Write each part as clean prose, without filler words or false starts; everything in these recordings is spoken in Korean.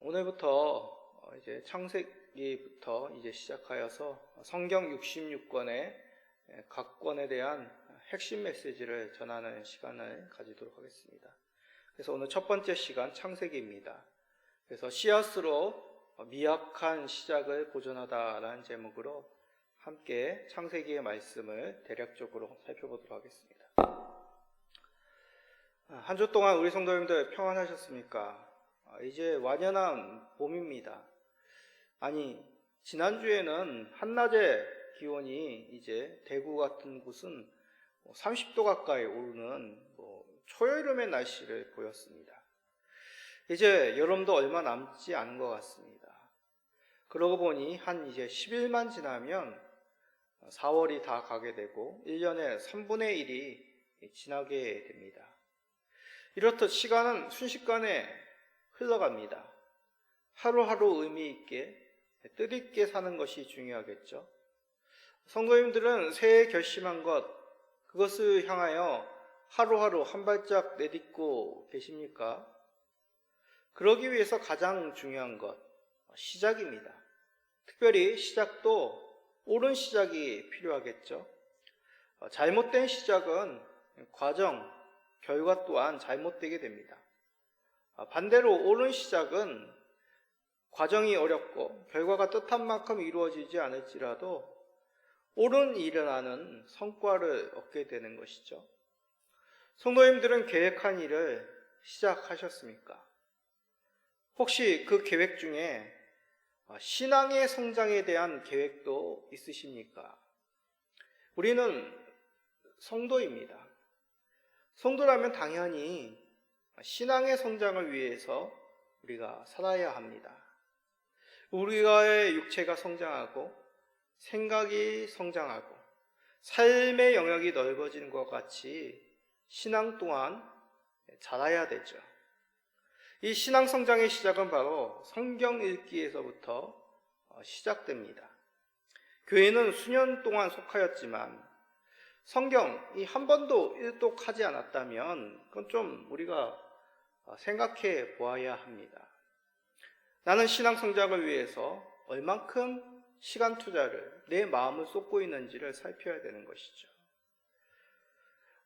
오늘부터 이제 창세기부터 이제 시작하여서 성경 66권의 각 권에 대한 핵심 메시지를 전하는 시간을 가지도록 하겠습니다. 그래서 오늘 첫 번째 시간 창세기입니다. 그래서 씨앗으로 미약한 시작을 보존하다라는 제목으로 함께 창세기의 말씀을 대략적으로 살펴보도록 하겠습니다. 한 주 동안 우리 성도님들 평안하셨습니까? 이제 완연한 봄입니다. 아니, 지난주에는 한낮의 기온이 이제 대구 같은 곳은 30도 가까이 오르는 초여름의 날씨를 보였습니다. 이제 여름도 얼마 남지 않은 것 같습니다. 그러고 보니 한 이제 10일만 지나면 4월이 다 가게 되고 1년의 3분의 1이 지나게 됩니다. 이렇듯 시간은 순식간에 흘러갑니다. 하루하루 의미 있게 뜻있게 사는 것이 중요하겠죠. 성도님들은 새해 결심한 것, 그것을 향하여 하루하루 한 발짝 내딛고 계십니까? 그러기 위해서 가장 중요한 것, 시작입니다. 특별히 시작도 옳은 시작이 필요하겠죠. 잘못된 시작은 과정, 결과 또한 잘못되게 됩니다. 반대로 옳은 시작은 과정이 어렵고 결과가 뜻한 만큼 이루어지지 않을지라도 옳은 일을 하는 성과를 얻게 되는 것이죠. 성도님들은 계획한 일을 시작하셨습니까? 혹시 그 계획 중에 신앙의 성장에 대한 계획도 있으십니까? 우리는 성도입니다. 성도라면 당연히 신앙의 성장을 위해서 우리가 살아야 합니다. 우리의 육체가 성장하고 생각이 성장하고 삶의 영역이 넓어지는 것 같이 신앙 또한 자라야 되죠. 이 신앙 성장의 시작은 바로 성경 읽기에서부터 시작됩니다. 교회는 수년 동안 속하였지만 성경이 한 번도 일독하지 않았다면 그건 좀 우리가 생각해 보아야 합니다. 나는 신앙 성장을 위해서 얼만큼 시간 투자를 내 마음을 쏟고 있는지를 살펴야 되는 것이죠.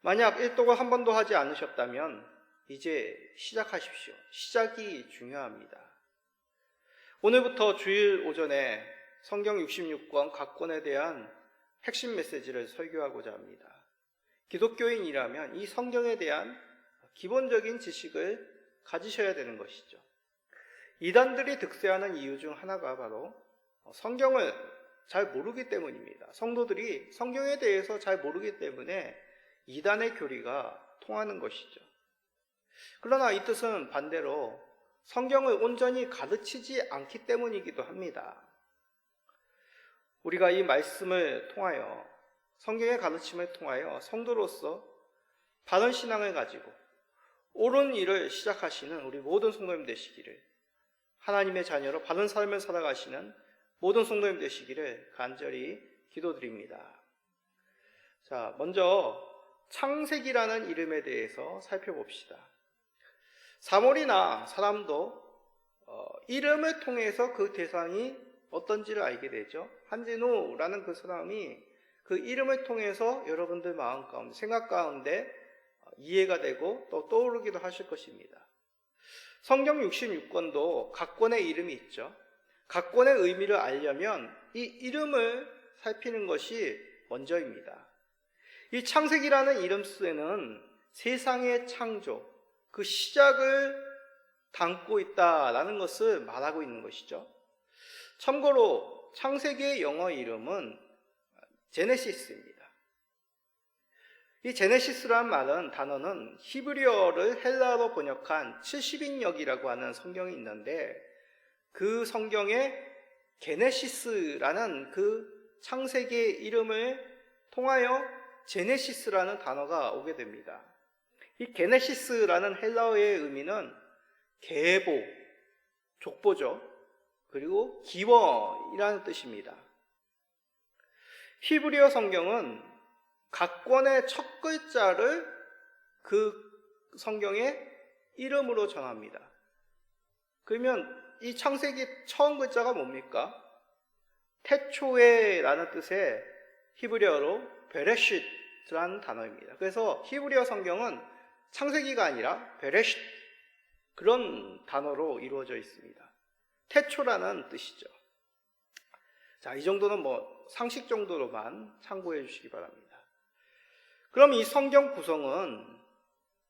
만약 일독을 한 번도 하지 않으셨다면 이제 시작하십시오. 시작이 중요합니다. 오늘부터 주일 오전에 성경 66권 각 권에 대한 핵심 메시지를 설교하고자 합니다. 기독교인이라면 이 성경에 대한 기본적인 지식을 가지셔야 되는 것이죠. 이단들이 득세하는 이유 중 하나가 바로 성경을 잘 모르기 때문입니다. 성도들이 성경에 대해서 잘 모르기 때문에 이단의 교리가 통하는 것이죠. 그러나 이 뜻은 반대로 성경을 온전히 가르치지 않기 때문이기도 합니다. 우리가 이 말씀을 통하여 성경의 가르침을 통하여 성도로서 바른 신앙을 가지고 옳은 일을 시작하시는 우리 모든 성도님 되시기를, 하나님의 자녀로 바른 삶을 살아가시는 모든 성도님 되시기를 간절히 기도드립니다. 자, 먼저 창세기라는 이름에 대해서 살펴봅시다. 사물이나 사람도 이름을 통해서 그 대상이 어떤지를 알게 되죠. 한진우라는 그 사람이 그 이름을 통해서 여러분들 마음 가운데, 생각 가운데 이해가 되고 또 떠오르기도 하실 것입니다. 성경 66권도 각 권의 이름이 있죠. 각 권의 의미를 알려면 이 이름을 살피는 것이 먼저입니다. 이 창세기라는 이름 속에는 세상의 창조, 그 시작을 담고 있다라는 것을 말하고 있는 것이죠. 참고로 창세기의 영어 이름은 제네시스입니다. 이 제네시스라는 단어는 히브리어를 헬라어로 번역한 70인역이라고 하는 성경이 있는데 그 성경에 게네시스라는 그 창세기의 이름을 통하여 제네시스라는 단어가 오게 됩니다. 이 게네시스라는 헬라어의 의미는 계보, 족보죠. 그리고 기원이라는 뜻입니다. 히브리어 성경은 각 권의 첫 글자를 그 성경의 이름으로 전합니다. 그러면 이 창세기 처음 글자가 뭡니까? 태초에라는 뜻의 히브리어로 베레쉿이라는 단어입니다. 그래서 히브리어 성경은 창세기가 아니라 베레쉿, 그런 단어로 이루어져 있습니다. 태초라는 뜻이죠. 자, 이 정도는 상식 정도로만 참고해 주시기 바랍니다. 그럼 이 성경 구성은,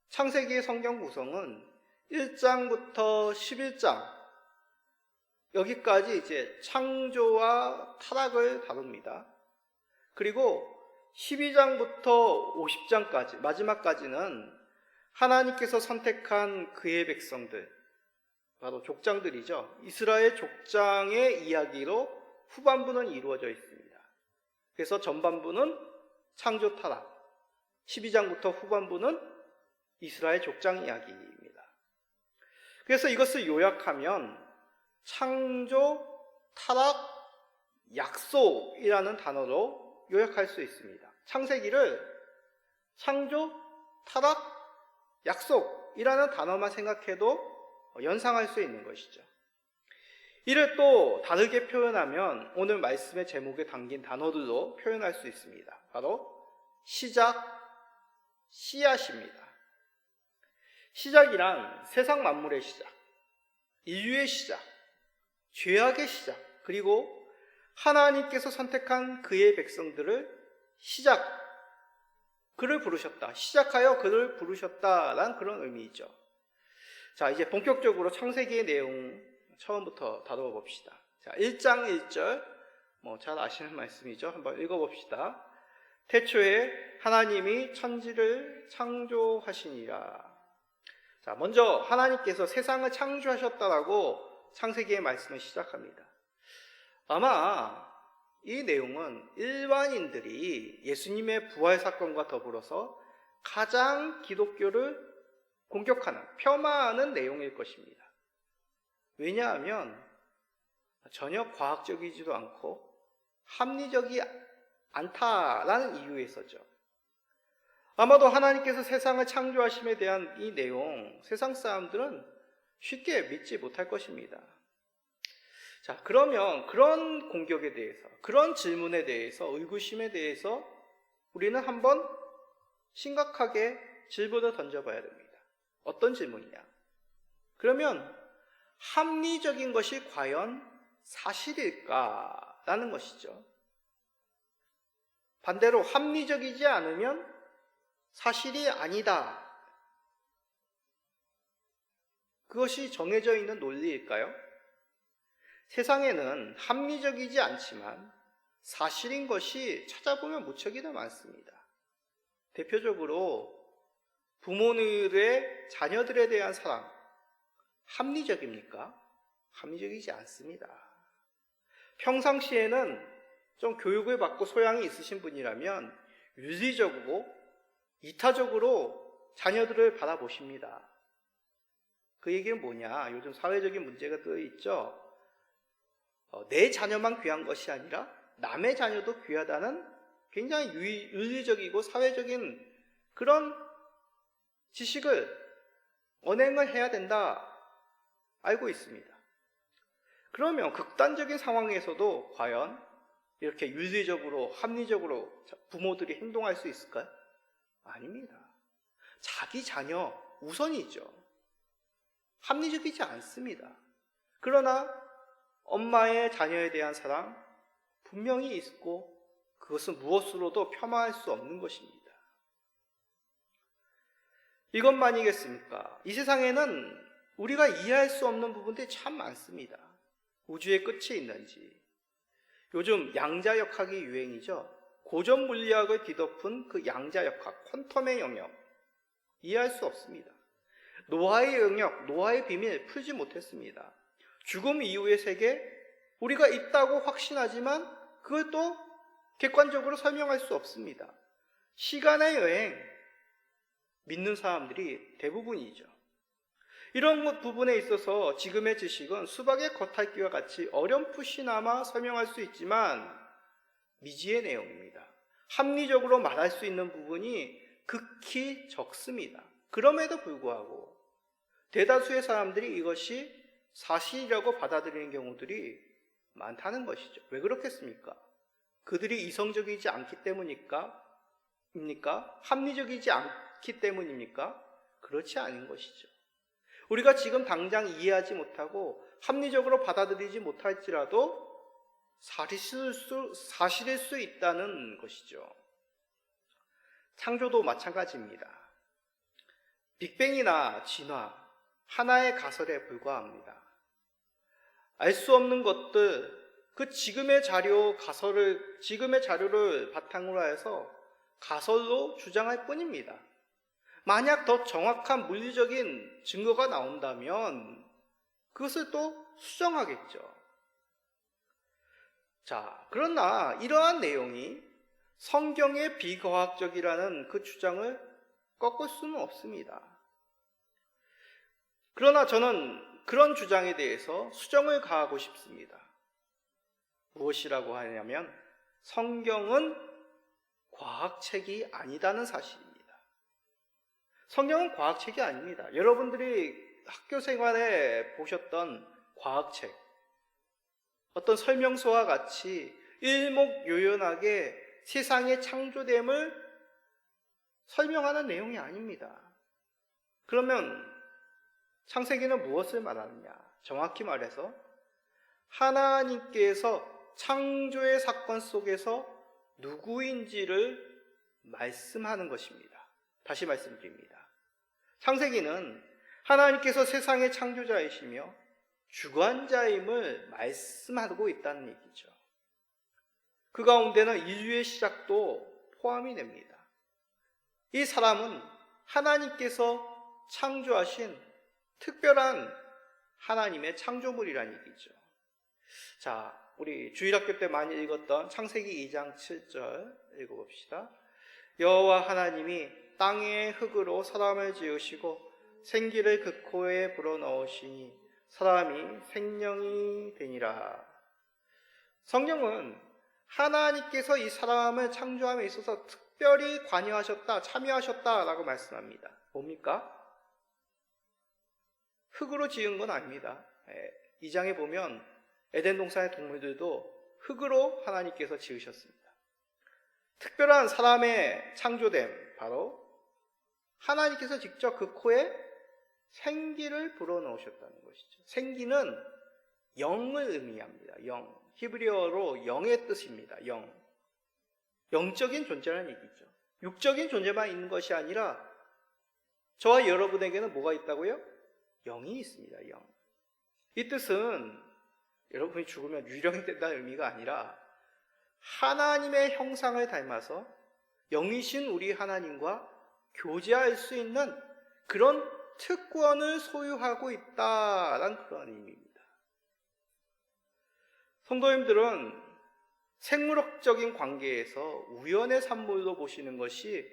창세기의 성경 구성은 1장부터 11장, 여기까지 이제 창조와 타락을 다룹니다. 그리고 12장부터 50장까지, 마지막까지는 하나님께서 선택한 그의 백성들, 바로 족장들이죠. 이스라엘 족장의 이야기로 후반부는 이루어져 있습니다. 그래서 전반부는 창조 타락, 12장부터 후반부는 이스라엘 족장 이야기입니다. 그래서 이것을 요약하면 창조, 타락, 약속이라는 단어로 요약할 수 있습니다. 창세기를 창조, 타락, 약속이라는 단어만 생각해도 연상할 수 있는 것이죠. 이를 또 다르게 표현하면 오늘 말씀의 제목에 담긴 단어들로 표현할 수 있습니다. 바로 시작, 씨앗입니다. 시작이란 세상 만물의 시작, 인류의 시작, 죄악의 시작, 그리고 하나님께서 선택한 그의 백성들을 시작, 그를 부르셨다, 시작하여 그를 부르셨다라는 그런 의미이죠. 자, 이제 본격적으로 창세기의 내용 처음부터 다뤄 봅시다. 자, 1장 1절, 잘 아시는 말씀이죠. 한번 읽어봅시다. 태초에 하나님이 천지를 창조하시니라. 자, 먼저 하나님께서 세상을 창조하셨다라고 창세기의 말씀을 시작합니다. 아마 이 내용은 일반인들이 예수님의 부활 사건과 더불어서 가장 기독교를 공격하는, 폄하하는 내용일 것입니다. 왜냐하면 전혀 과학적이지도 않고 합리적이 않다라는 이유에서죠. 아마도 하나님께서 세상을 창조하심에 대한 이 내용, 세상 사람들은 쉽게 믿지 못할 것입니다. 자, 그러면 그런 공격에 대해서, 그런 질문에 대해서, 의구심에 대해서 우리는 한번 심각하게 질문을 던져봐야 됩니다. 어떤 질문이냐? 그러면 합리적인 것이 과연 사실일까라는 것이죠. 반대로 합리적이지 않으면 사실이 아니다, 그것이 정해져 있는 논리일까요? 세상에는 합리적이지 않지만 사실인 것이 찾아보면 무척이나 많습니다. 대표적으로 부모들의 자녀들에 대한 사랑, 합리적입니까? 합리적이지 않습니다. 평상시에는 좀 교육을 받고 소양이 있으신 분이라면 윤리적으로, 이타적으로 자녀들을 바라보십니다. 그 얘기는 뭐냐? 요즘 사회적인 문제가 또 있죠. 내 자녀만 귀한 것이 아니라 남의 자녀도 귀하다는 굉장히 윤리적이고 사회적인 그런 지식을 언행을 해야 된다 알고 있습니다. 그러면 극단적인 상황에서도 과연 이렇게 윤리적으로, 합리적으로 부모들이 행동할 수 있을까요? 아닙니다. 자기 자녀 우선이죠. 합리적이지 않습니다. 그러나 엄마의 자녀에 대한 사랑 분명히 있고 그것은 무엇으로도 폄하할 수 없는 것입니다. 이것만이겠습니까? 이 세상에는 우리가 이해할 수 없는 부분들이 참 많습니다. 우주의 끝이 있는지, 요즘 양자역학이 유행이죠. 고전 물리학을 뒤덮은 그 양자역학, 퀀텀의 영역, 이해할 수 없습니다. 노화의 영역, 노화의 비밀 풀지 못했습니다. 죽음 이후의 세계, 우리가 있다고 확신하지만 그걸 또 객관적으로 설명할 수 없습니다. 시간의 여행, 믿는 사람들이 대부분이죠. 이런 부분에 있어서 지금의 지식은 수박의 겉핥기와 같이 어렴풋이나마 설명할 수 있지만 미지의 내용입니다. 합리적으로 말할 수 있는 부분이 극히 적습니다. 그럼에도 불구하고 대다수의 사람들이 이것이 사실이라고 받아들이는 경우들이 많다는 것이죠. 왜 그렇겠습니까? 그들이 이성적이지 않기 때문입니까? 합리적이지 않기 때문입니까? 그렇지 않은 것이죠. 우리가 지금 당장 이해하지 못하고 합리적으로 받아들이지 못할지라도 사실일 수 있다는 것이죠. 창조도 마찬가지입니다. 빅뱅이나 진화, 하나의 가설에 불과합니다. 알 수 없는 것들, 지금의 자료를 바탕으로 해서 가설로 주장할 뿐입니다. 만약 더 정확한 물리적인 증거가 나온다면 그것을 또 수정하겠죠. 자, 그러나 이러한 내용이 성경의 비과학적이라는 그 주장을 꺾을 수는 없습니다. 그러나 저는 그런 주장에 대해서 수정을 가하고 싶습니다. 무엇이라고 하냐면 성경은 과학책이 아니다는 사실입니다. 성경은 과학책이 아닙니다. 여러분들이 학교 생활에 보셨던 과학책, 어떤 설명서와 같이 일목요연하게 세상의 창조됨을 설명하는 내용이 아닙니다. 그러면 창세기는 무엇을 말하느냐? 정확히 말해서 하나님께서 창조의 사건 속에서 누구인지를 말씀하는 것입니다. 다시 말씀드립니다. 창세기는 하나님께서 세상의 창조자이시며 주관자임을 말씀하고 있다는 얘기죠. 그 가운데는 인류의 시작도 포함이 됩니다. 이 사람은 하나님께서 창조하신 특별한 하나님의 창조물이라는 얘기죠. 자, 우리 주일학교 때 많이 읽었던 창세기 2장 7절 읽어봅시다. 여호와 하나님이 땅의 흙으로 사람을 지으시고 생기를 그 코에 불어넣으시니 사람이 생명이 되니라. 성경은 하나님께서 이 사람을 창조함에 있어서 특별히 관여하셨다, 참여하셨다라고 말씀합니다. 뭡니까? 흙으로 지은 건 아닙니다. 2장에 보면 에덴 동산의 동물들도 흙으로 하나님께서 지으셨습니다. 특별한 사람의 창조됨, 바로 하나님께서 직접 그 코에 생기를 불어넣으셨다는 것이죠. 생기는 영을 의미합니다. 영. 히브리어로 영의 뜻입니다. 영. 영적인 존재라는 얘기죠. 육적인 존재만 있는 것이 아니라 저와 여러분에게는 뭐가 있다고요? 영이 있습니다. 영. 이 뜻은 여러분이 죽으면 유령이 된다는 의미가 아니라 하나님의 형상을 닮아서 영이신 우리 하나님과 교제할 수 있는 그런 특권을 소유하고 있다라는 그런 의미입니다. 성도님들은 생물학적인 관계에서 우연의 산물로 보시는 것이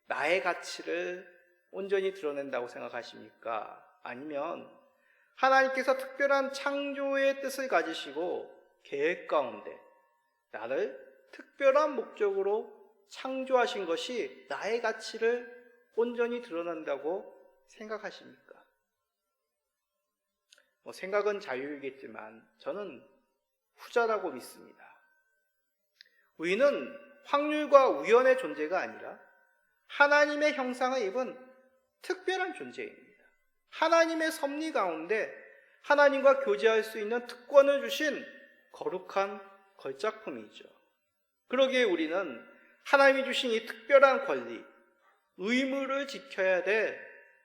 나의 가치를 온전히 드러낸다고 생각하십니까? 아니면 하나님께서 특별한 창조의 뜻을 가지시고 계획 가운데 나를 특별한 목적으로 창조하신 것이 나의 가치를 온전히 드러난다고 생각하십니까? 생각은 자유이겠지만 저는 후자라고 믿습니다. 우리는 확률과 우연의 존재가 아니라 하나님의 형상을 입은 특별한 존재입니다. 하나님의 섭리 가운데 하나님과 교제할 수 있는 특권을 주신 거룩한 걸작품이죠. 그러기에 우리는 하나님이 주신 이 특별한 권리, 의무를 지켜야 될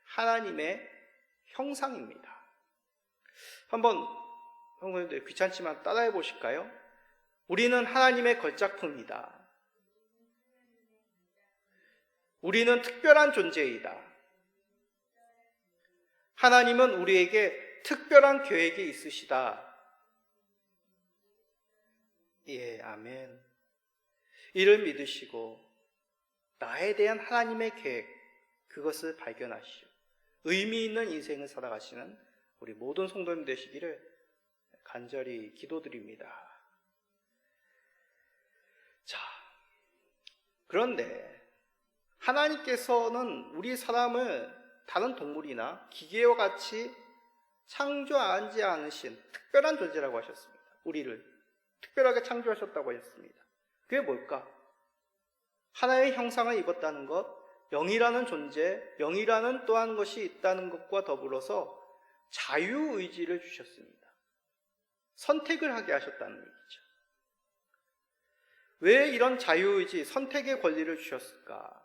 하나님의 형상입니다. 한번 성도님들 귀찮지만 따라해 보실까요? 우리는 하나님의 걸작품이다. 우리는 특별한 존재이다. 하나님은 우리에게 특별한 계획이 있으시다. 예, 아멘. 이를 믿으시고 나에 대한 하나님의 계획, 그것을 발견하시오. 의미 있는 인생을 살아가시는 우리 모든 성도님 되시기를 간절히 기도드립니다. 자, 그런데 하나님께서는 우리 사람을 다른 동물이나 기계와 같이 창조하지 않으신 특별한 존재라고 하셨습니다. 우리를 특별하게 창조하셨다고 하셨습니다. 그게 뭘까? 하나의 형상을 입었다는 것, 영이라는 존재, 영이라는 또한 것이 있다는 것과 더불어서 자유의지를 주셨습니다. 선택을 하게 하셨다는 얘기죠. 왜 이런 자유의지, 선택의 권리를 주셨을까?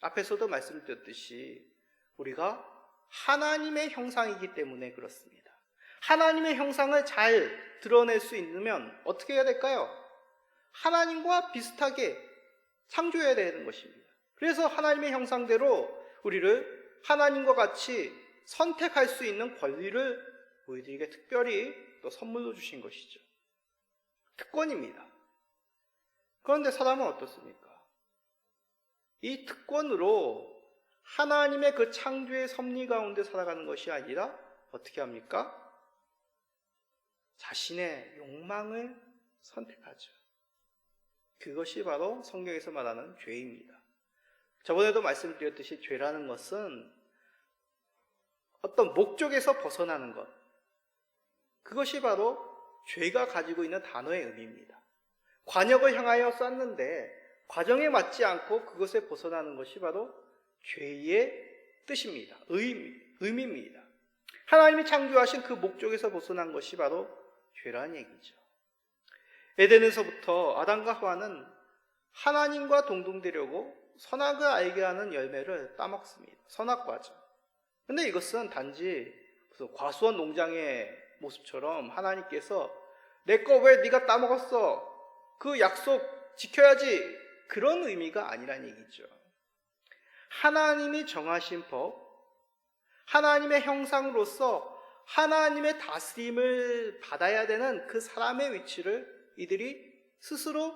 앞에서도 말씀드렸듯이 우리가 하나님의 형상이기 때문에 그렇습니다. 하나님의 형상을 잘 드러낼 수 있으면 어떻게 해야 될까요? 하나님과 비슷하게 창조해야 되는 것입니다. 그래서 하나님의 형상대로 우리를 하나님과 같이 선택할 수 있는 권리를 우리들에게 특별히 또 선물로 주신 것이죠. 특권입니다. 그런데 사람은 어떻습니까? 이 특권으로 하나님의 그 창조의 섭리 가운데 살아가는 것이 아니라 어떻게 합니까? 자신의 욕망을 선택하죠. 그것이 바로 성경에서 말하는 죄입니다. 저번에도 말씀드렸듯이 죄라는 것은 어떤 목적에서 벗어나는 것, 그것이 바로 죄가 가지고 있는 단어의 의미입니다. 관역을 향하여 쐈는데 과정에 맞지 않고 그것에 벗어나는 것이 바로 죄의 뜻입니다. 의미입니다. 하나님이 창조하신 그 목적에서 벗어난 것이 바로 죄라는 얘기죠. 에덴에서부터 아담과 하와는 하나님과 동등되려고 선악을 알게 하는 열매를 따먹습니다. 선악과죠. 근데 이것은 단지 과수원 농장의 모습처럼 하나님께서 내 거 왜 네가 따먹었어? 그 약속 지켜야지. 그런 의미가 아니란 얘기죠. 하나님이 정하신 법, 하나님의 형상으로서 하나님의 다스림을 받아야 되는 그 사람의 위치를 이들이 스스로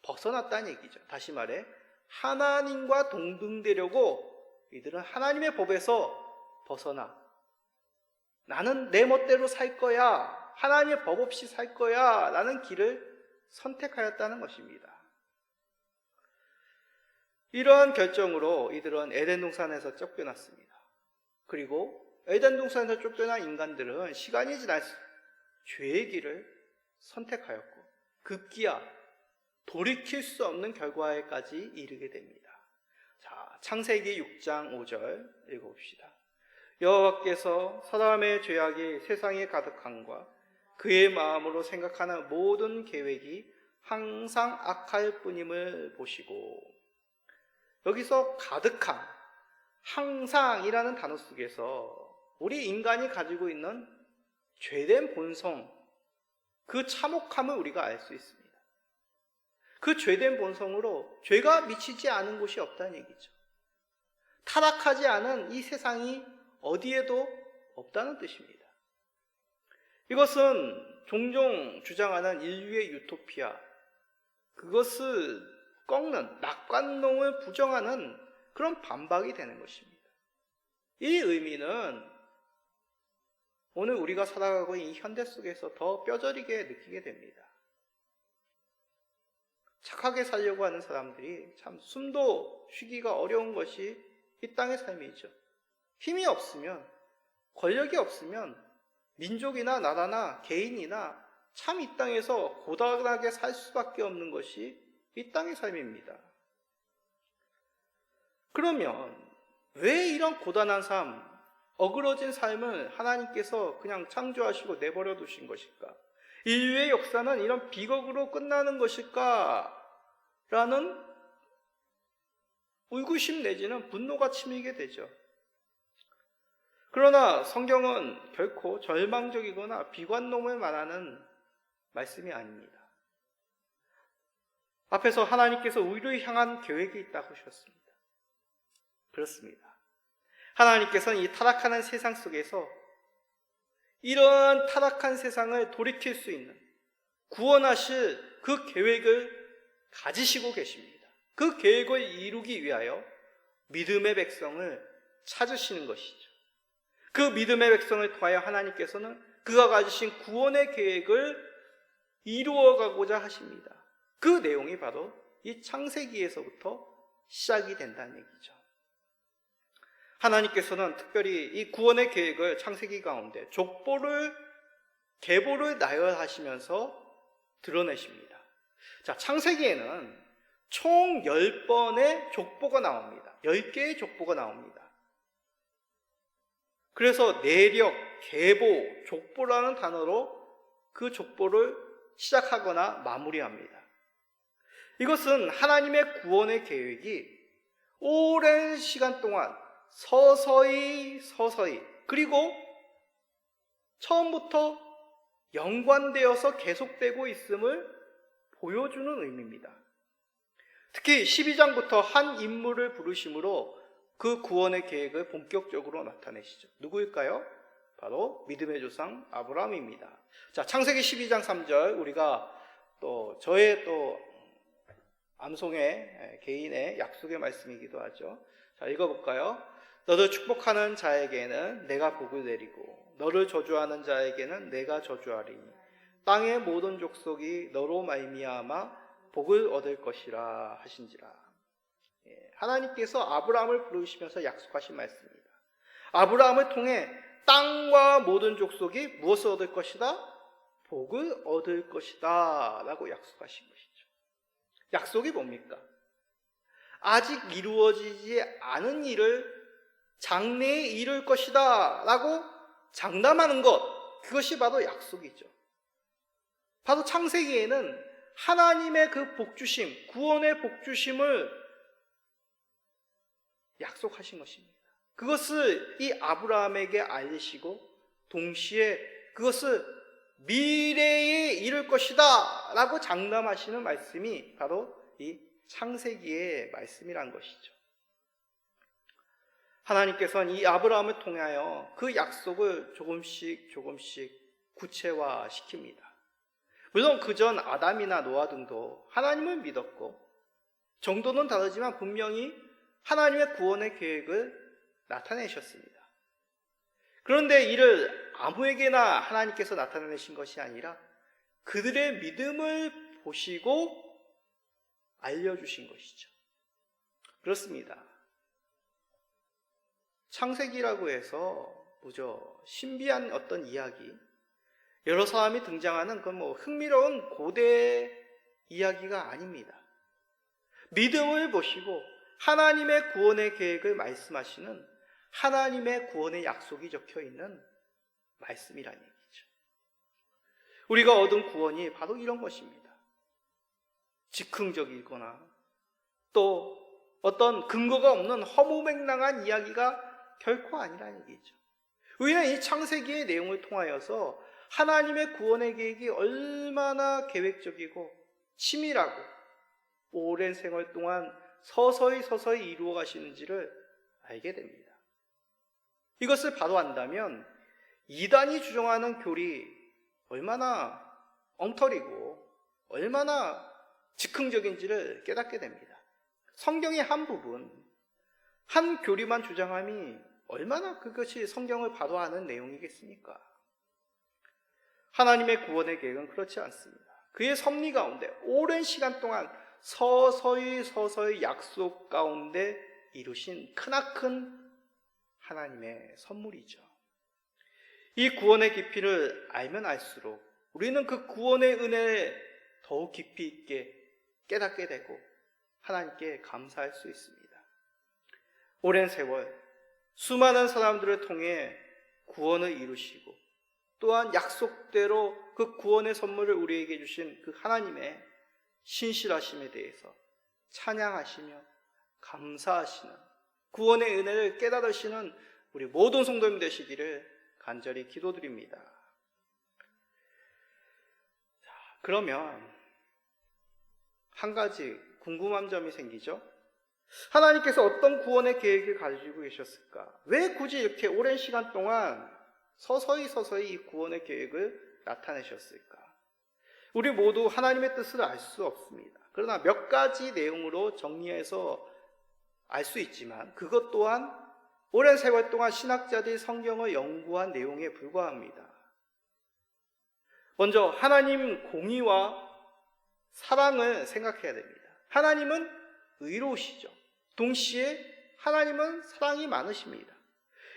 벗어났다는 얘기죠. 다시 말해 하나님과 동등되려고 이들은 하나님의 법에서 벗어나 나는 내 멋대로 살 거야, 하나님의 법 없이 살 거야 라는 길을 선택하였다는 것입니다. 이러한 결정으로 이들은 에덴 동산에서 쫓겨났습니다. 그리고 에덴 동산에서 쫓겨난 인간들은 시간이 지날수록 죄의 길을 선택하였고 급기야 돌이킬 수 없는 결과에까지 이르게 됩니다. 자, 창세기 6장 5절 읽어봅시다. 여호와께서 사람의 죄악이 세상에 가득함과 그의 마음으로 생각하는 모든 계획이 항상 악할 뿐임을 보시고, 여기서 가득함, 항상이라는 단어 속에서 우리 인간이 가지고 있는 죄된 본성, 그 참혹함을 우리가 알 수 있습니다. 그 죄된 본성으로 죄가 미치지 않은 곳이 없다는 얘기죠. 타락하지 않은 이 세상이 어디에도 없다는 뜻입니다. 이것은 종종 주장하는 인류의 유토피아, 그것을 꺾는 낙관론을 부정하는 그런 반박이 되는 것입니다. 이 의미는 오늘 우리가 살아가고 있는 이 현대 속에서 더 뼈저리게 느끼게 됩니다. 착하게 살려고 하는 사람들이 참 숨도 쉬기가 어려운 것이 이 땅의 삶이죠. 힘이 없으면, 권력이 없으면 민족이나 나라나 개인이나 참 이 땅에서 고단하게 살 수밖에 없는 것이 이 땅의 삶입니다. 그러면 왜 이런 고단한 삶, 어그러진 삶을 하나님께서 그냥 창조하시고 내버려 두신 것일까? 인류의 역사는 이런 비극으로 끝나는 것일까? 라는 의구심 내지는 분노가 치밀게 되죠. 그러나 성경은 결코 절망적이거나 비관론을 말하는 말씀이 아닙니다. 앞에서 하나님께서 우리를 향한 계획이 있다고 하셨습니다. 그렇습니다. 하나님께서는 이 타락하는 세상 속에서 이러한 타락한 세상을 돌이킬 수 있는 구원하실 그 계획을 가지시고 계십니다. 그 계획을 이루기 위하여 믿음의 백성을 찾으시는 것이죠. 그 믿음의 백성을 통하여 하나님께서는 그가 가지신 구원의 계획을 이루어가고자 하십니다. 그 내용이 바로 이 창세기에서부터 시작이 된다는 얘기죠. 하나님께서는 특별히 이 구원의 계획을 창세기 가운데 계보를 나열하시면서 드러내십니다. 자, 창세기에는 총 10번의 족보가 나옵니다. 10개의 족보가 나옵니다. 그래서 내력, 계보, 족보라는 단어로 그 족보를 시작하거나 마무리합니다. 이것은 하나님의 구원의 계획이 오랜 시간 동안 서서히 그리고 처음부터 연관되어서 계속되고 있음을 보여주는 의미입니다. 특히 12장부터 한 인물을 부르심으로 그 구원의 계획을 본격적으로 나타내시죠. 누구일까요? 바로 믿음의 조상 아브라함입니다. 자, 창세기 12장 3절 우리가 저의 암송의 개인의 약속의 말씀이기도 하죠. 자, 읽어볼까요? 너를 축복하는 자에게는 내가 복을 내리고 너를 저주하는 자에게는 내가 저주하리니 땅의 모든 족속이 너로 말미암아 복을 얻을 것이라 하신지라. 하나님께서 아브라함을 부르시면서 약속하신 말씀입니다. 아브라함을 통해 땅과 모든 족속이 무엇을 얻을 것이다? 복을 얻을 것이다 라고 약속하신 것이죠. 약속이 뭡니까? 아직 이루어지지 않은 일을 장래에 이룰 것이다 라고 장담하는 것, 그것이 바로 약속이죠. 바로 창세기에는 하나님의 그 복주심, 구원의 복주심을 약속하신 것입니다. 그것을 이 아브라함에게 알리시고 동시에 그것을 미래에 이룰 것이다 라고 장담하시는 말씀이 바로 이 창세기의 말씀이란 것이죠. 하나님께서는 이 아브라함을 통하여 그 약속을 조금씩 구체화시킵니다. 물론 그전 아담이나 노아 등도 하나님을 믿었고 정도는 다르지만 분명히 하나님의 구원의 계획을 나타내셨습니다. 그런데 이를 아무에게나 하나님께서 나타내신 것이 아니라 그들의 믿음을 보시고 알려주신 것이죠. 그렇습니다. 창세기라고 해서 무저 신비한 어떤 이야기, 여러 사람이 등장하는 그건 흥미로운 고대 이야기가 아닙니다. 믿음을 보시고 하나님의 구원의 계획을 말씀하시는 하나님의 구원의 약속이 적혀 있는 말씀이란 얘기죠. 우리가 얻은 구원이 바로 이런 것입니다. 즉흥적이거나 또 어떤 근거가 없는 허무맹랑한 이야기가 결코 아니라는 얘기죠. 우리는 이 창세기의 내용을 통하여서 하나님의 구원의 계획이 얼마나 계획적이고 치밀하고 오랜 생활 동안 서서히 이루어 가시는지를 알게 됩니다. 이것을 바로 안다면 이단이 주장하는 교리 얼마나 엉터리고 얼마나 즉흥적인지를 깨닫게 됩니다. 성경의 한 부분, 한 교리만 주장함이 얼마나 그것이 성경을 바로 아는 내용이겠습니까? 하나님의 구원의 계획은 그렇지 않습니다. 그의 섭리 가운데 오랜 시간 동안 서서히 약속 가운데 이루신 크나큰 하나님의 선물이죠. 이 구원의 깊이를 알면 알수록 우리는 그 구원의 은혜를 더욱 깊이 있게 깨닫게 되고 하나님께 감사할 수 있습니다. 오랜 세월 수많은 사람들을 통해 구원을 이루시고 또한 약속대로 그 구원의 선물을 우리에게 주신 그 하나님의 신실하심에 대해서 찬양하시며 감사하시는 구원의 은혜를 깨달으시는 우리 모든 성도님 되시기를 간절히 기도드립니다. 그러면 한 가지 궁금한 점이 생기죠. 하나님께서 어떤 구원의 계획을 가지고 계셨을까? 왜 굳이 이렇게 오랜 시간 동안 서서히 이 구원의 계획을 나타내셨을까? 우리 모두 하나님의 뜻을 알 수 없습니다. 그러나 몇 가지 내용으로 정리해서 알 수 있지만 그것 또한 오랜 세월 동안 신학자들이 성경을 연구한 내용에 불과합니다. 먼저 하나님 공의와 사랑을 생각해야 됩니다. 하나님은 의로우시죠. 동시에 하나님은 사랑이 많으십니다.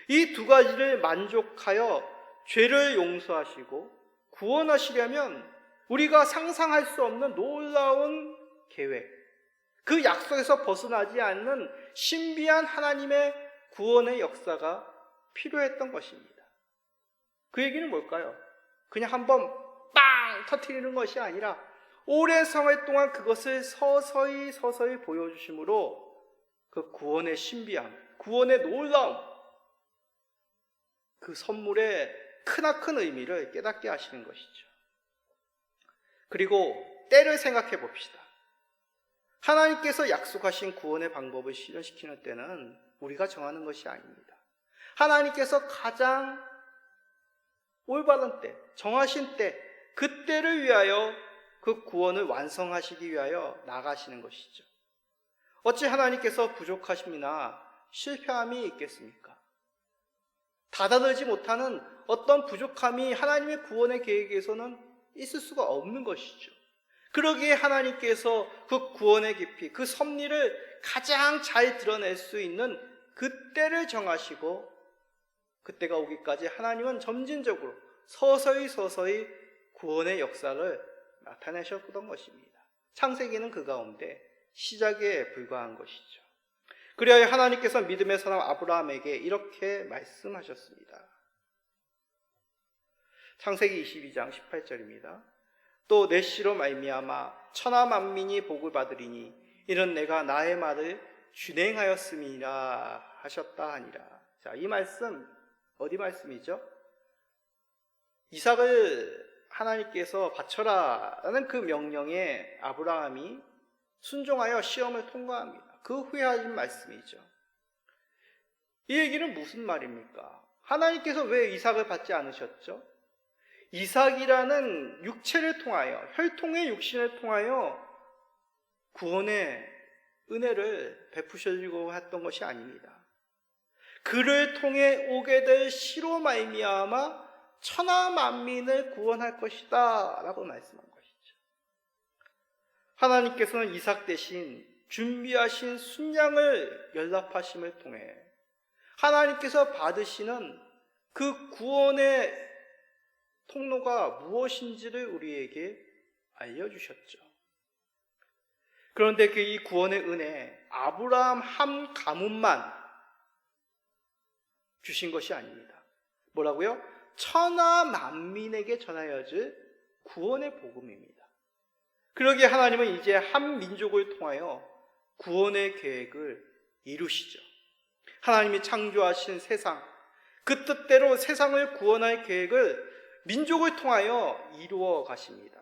이 두 가지를 만족하여 죄를 용서하시고 구원하시려면 우리가 상상할 수 없는 놀라운 계획, 그 약속에서 벗어나지 않는 신비한 하나님의 구원의 역사가 필요했던 것입니다. 그 얘기는 뭘까요? 그냥 한번 빵 터뜨리는 것이 아니라 오랜 세월 동안 그것을 서서히 보여주심으로 그 구원의 신비함, 구원의 놀라움, 그 선물의 크나큰 의미를 깨닫게 하시는 것이죠. 그리고 때를 생각해 봅시다. 하나님께서 약속하신 구원의 방법을 실현시키는 때는 우리가 정하는 것이 아닙니다. 하나님께서 가장 올바른 때, 정하신 때, 그때를 위하여 그 구원을 완성하시기 위하여 나가시는 것이죠. 어찌 하나님께서 부족하심이나 실패함이 있겠습니까? 다다들지 못하는 어떤 부족함이 하나님의 구원의 계획에서는 있을 수가 없는 것이죠. 그러기에 하나님께서 그 구원의 깊이, 그 섭리를 가장 잘 드러낼 수 있는 그때를 정하시고 그때가 오기까지 하나님은 점진적으로 서서히 구원의 역사를 나타내셨던 것입니다. 창세기는 그 가운데 시작에 불과한 것이죠. 그리하여 하나님께서 믿음의 사람 아브라함에게 이렇게 말씀하셨습니다. 창세기 22장 18절입니다. 또 내 씨로 말미암아 천하 만민이 복을 받으리니 이는 내가 나의 말을 준행하였음이라 하셨다 하니라. 자, 이 말씀 어디 말씀이죠? 이삭을 하나님께서 바쳐라 라는 그 명령에 아브라함이 순종하여 시험을 통과합니다. 그 후에 하신 말씀이죠. 이 얘기는 무슨 말입니까? 하나님께서 왜 이삭을 받지 않으셨죠? 이삭이라는 육체를 통하여, 혈통의 육신을 통하여 구원의 은혜를 베푸시려고 했던 것이 아닙니다. 그를 통해 오게 될 씨로 말미암아 천하 만민을 구원할 것이다 라고 말씀한 것이죠. 하나님께서는 이삭 대신 준비하신 순양을 연락하심을 통해 하나님께서 받으시는 그 구원의 통로가 무엇인지를 우리에게 알려주셨죠. 그런데 그 이 구원의 은혜, 아브라함 한 가문만 주신 것이 아닙니다. 뭐라고요? 천하 만민에게 전하여질 구원의 복음입니다. 그러기에 하나님은 이제 한 민족을 통하여 구원의 계획을 이루시죠. 하나님이 창조하신 세상, 그 뜻대로 세상을 구원할 계획을 민족을 통하여 이루어 가십니다.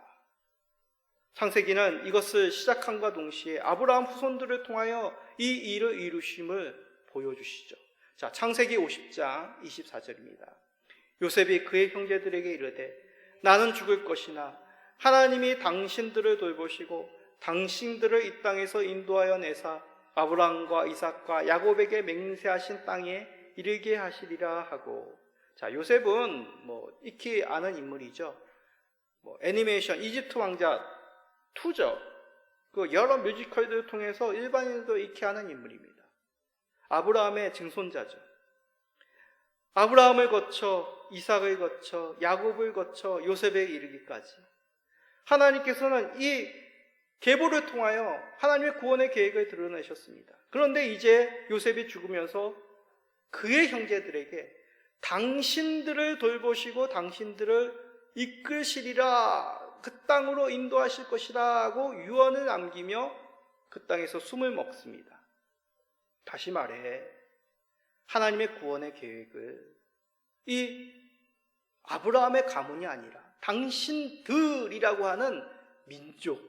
창세기는 이것을 시작함과 동시에 아브라함 후손들을 통하여 이 일을 이루심을 보여주시죠. 자, 창세기 50장 24절입니다. 요셉이 그의 형제들에게 이르되 나는 죽을 것이나 하나님이 당신들을 돌보시고 당신들을 이 땅에서 인도하여 내사 아브라함과 이삭과 야곱에게 맹세하신 땅에 이르게 하시리라 하고. 자, 요셉은 익히 아는 인물이죠. 애니메이션 이집트 왕자 2죠. 그 여러 뮤지컬들을 통해서 일반인도 익히 아는 인물입니다. 아브라함의 증손자죠. 아브라함을 거쳐 이삭을 거쳐 야곱을 거쳐 요셉에 이르기까지 하나님께서는 이 계보를 통하여 하나님의 구원의 계획을 드러내셨습니다. 그런데 이제 요셉이 죽으면서 그의 형제들에게 당신들을 돌보시고 당신들을 이끄시리라, 그 땅으로 인도하실 것이라고 유언을 남기며 그 땅에서 숨을 먹습니다. 다시 말해 하나님의 구원의 계획을 이 아브라함의 가문이 아니라 당신들이라고 하는 민족,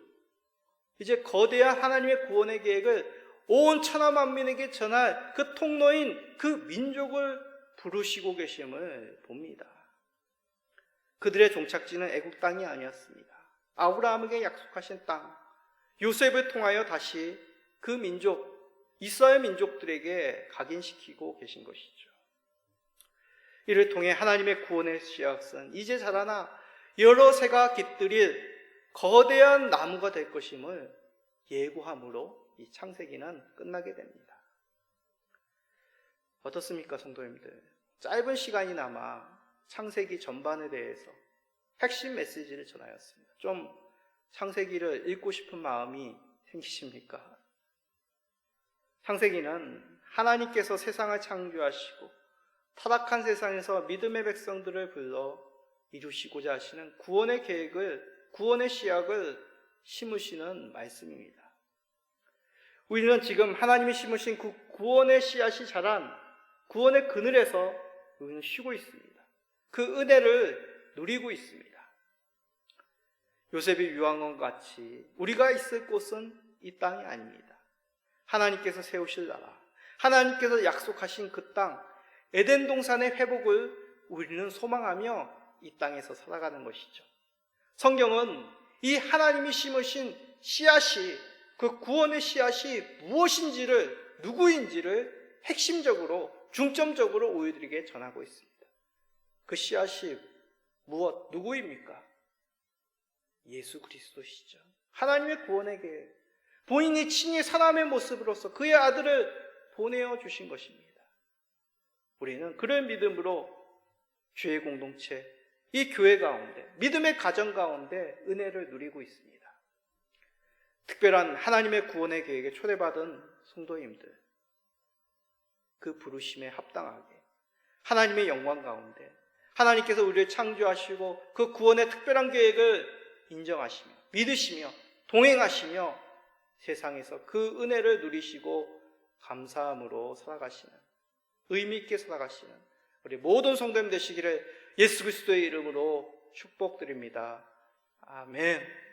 이제 거대한 하나님의 구원의 계획을 온 천하 만민에게 전할 그 통로인 그 민족을 부르시고 계심을 봅니다. 그들의 종착지는 애국 땅이 아니었습니다. 아브라함에게 약속하신 땅, 요셉을 통하여 다시 그 민족, 이스라엘 민족들에게 각인시키고 계신 것이죠. 이를 통해 하나님의 구원의 씨앗은 이제 자라나 여러 새가 깃들일 거대한 나무가 될 것임을 예고함으로 이 창세기는 끝나게 됩니다. 어떻습니까, 성도님들? 짧은 시간이나마 창세기 전반에 대해서 핵심 메시지를 전하였습니다. 좀 창세기를 읽고 싶은 마음이 생기십니까? 창세기는 하나님께서 세상을 창조하시고 타락한 세상에서 믿음의 백성들을 불러 이루시고자 하시는 구원의 계획을, 구원의 씨앗을 심으시는 말씀입니다. 우리는 지금 하나님이 심으신 그 구원의 씨앗이 자란 구원의 그늘에서 우리는 쉬고 있습니다. 그 은혜를 누리고 있습니다. 요셉이 유황원 같이 우리가 있을 곳은 이 땅이 아닙니다. 하나님께서 세우실 나라, 하나님께서 약속하신 그 땅, 에덴 동산의 회복을 우리는 소망하며 이 땅에서 살아가는 것이죠. 성경은 이 하나님이 심으신 씨앗이, 그 구원의 씨앗이 무엇인지를, 누구인지를 핵심적으로, 중점적으로 우리들에게 전하고 있습니다. 그 씨앗이 무엇, 누구입니까? 예수 그리스도시죠. 하나님의 구원의 계획, 본인이 친히 사람의 모습으로서 그의 아들을 보내어 주신 것입니다. 우리는 그런 믿음으로 주의 공동체, 이 교회 가운데, 믿음의 가정 가운데 은혜를 누리고 있습니다. 특별한 하나님의 구원의 계획에 초대받은 성도님들, 그 부르심에 합당하게 하나님의 영광 가운데 하나님께서 우리를 창조하시고 그 구원의 특별한 계획을 인정하시며 믿으시며 동행하시며 세상에서 그 은혜를 누리시고 감사함으로 살아가시는, 의미 있게 살아가시는 우리 모든 성도님 되시기를 예수 그리스도의 이름으로 축복드립니다. 아멘.